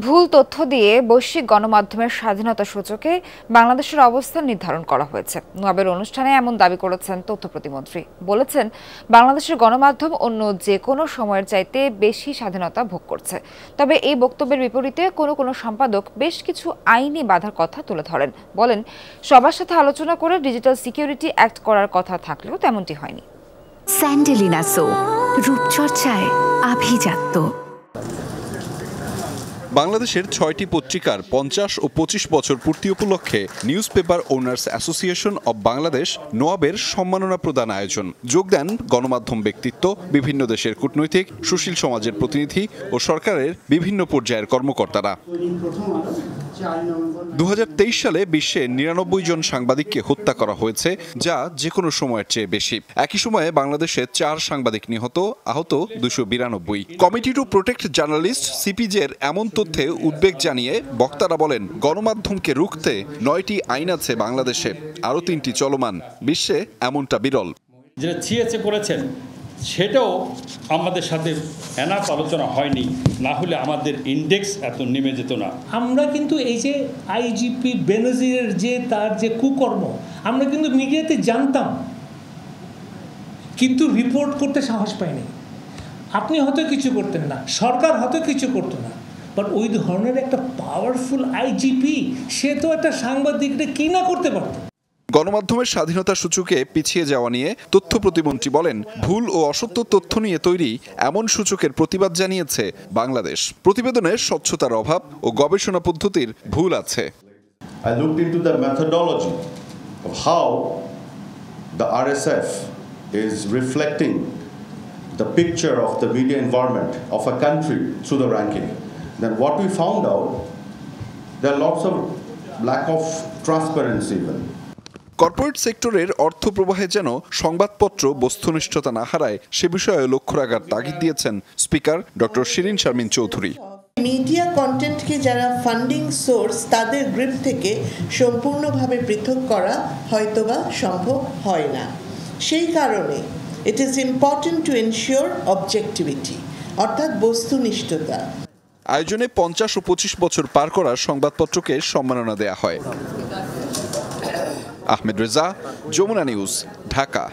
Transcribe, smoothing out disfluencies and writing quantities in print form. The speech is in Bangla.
ভুল তথ্য দিয়ে বৈশ্বিক গণমাধ্যমের স্বাধীনতা সূচকে বাংলাদেশের অবস্থান নির্ধারণ করা হয়েছে। নোয়াবের অনুষ্ঠানে এমন দাবি করেছেন তথ্য প্রতিমন্ত্রী। বলেছেন, বাংলাদেশের গণমাধ্যম অন্য যে কোনো সময়ের চাইতে বেশি স্বাধীনতা ভোগ করছে। তবে এই বক্তব্যের বিপরীতে কোনো সম্পাদক বেশ কিছু আইনি বাধার কথা তুলে ধরেন। বলেন, সবার সাথে আলোচনা করে ডিজিটাল সিকিউরিটি অ্যাক্ট করার কথা থাকলেও তেমনটি হয়নি। স্যান্ডেলিনা সো, রূপচর্চায় আভিজাত্য। বাংলাদেশের ৬টি পত্রিকার ৫০ ও ২৫ বছর পূর্তি উপলক্ষে news paper owners association of Bangladesh নোয়াবের সম্মাননা প্রদান আয়োজন। যোগ দেন গণমাধ্যম ব্যক্তিত্ব, বিভিন্ন দেশের কূটনৈতিক, সুশীল সমাজের প্রতিনিধি ও সরকারের বিভিন্ন পর্যায়ের কর্মকর্তারা। ২০২৩ সালে বিশ্বে ৯৯ জন সাংবাদিককে হত্যা করা হয়েছে, যা যে কোনো সময়ের চেয়ে বেশি। একই সময়ে বাংলাদেশে ৪ সাংবাদিক নিহত, আহত ২৯২। কমিটি টু প্রোটেক্ট জার্নালিস্ট সিপিজের এমন তথ্যে উদ্বেগ জানিয়ে বক্তারা বলেন, গণমাধ্যমকে রুখতে ৯টি আইন আছে বাংলাদেশে, আরও ৩টি চলমান। বিশ্বে এমনটা বিরল। যেটা ছিয়েছে করেছেন সেটাও আমাদের সাথে এনাফ আলোচনা হয়নি, না হলে আমাদের ইন্ডেক্স এত নেমে যেত না। আমরা কিন্তু এই যে আইজিপি বেনজিরের যে তার যে কুকর্ম আমরা কিন্তু মিডিয়াতে জানতাম, কিন্তু রিপোর্ট করতে সাহস পাইনি। আপনি হয়তো কিছু করতেন না, সরকার হয়তো কিছু করতো না, বাট ওই ধরনের একটা পাওয়ারফুল আইজিপি সে তো একটা সাংবাদিকটা কি না করতে পারত। গণমাধ্যমের স্বাধীনতা সূচকে পিছিয়ে যাওয়া নিয়ে তথ্য প্রতিমন্ত্রী বলেন, ভুল ও অসত্য তথ্য নিয়ে তৈরি এমন সূচকের প্রতিবাদ জানিয়েছে বাংলাদেশ। প্রতিবেদনে স্বচ্ছতার অভাব ও গবেষণা পদ্ধতির ভুল আছে। I looked into the methodology of how the RSF is reflecting the picture of the media environment of a country through the ranking. Then what we found out, there are lots of lack of transparency even. Corporate সেক্টরের অর্থ প্রবাহে যেন সংবাদপত্র বস্তুনিষ্ঠতা না হারায়, সে বিষয়ে লক্ষ্য রাখার তাগিদ দিয়েছেন speaker doctor Shirin Sharmin Chaudhury. Media কন্টেন্টকে যারা ফান্ডিং সোর্স তাদের গ্রিপ থেকে সম্পূর্ণভাবে পৃথক করা হয়তোবা সম্ভব হয় না। সেই কারণে it is important to ensure objectivity, অর্থাৎ বস্তুনিষ্ঠতা। আয়োজনে ৫০ ও ২৫ বছর পার করা সংবাদপত্রকে সম্মাননা দেয়া হয়। আহমেদ রেজা, যমুনা নিউজ, ঢাকা।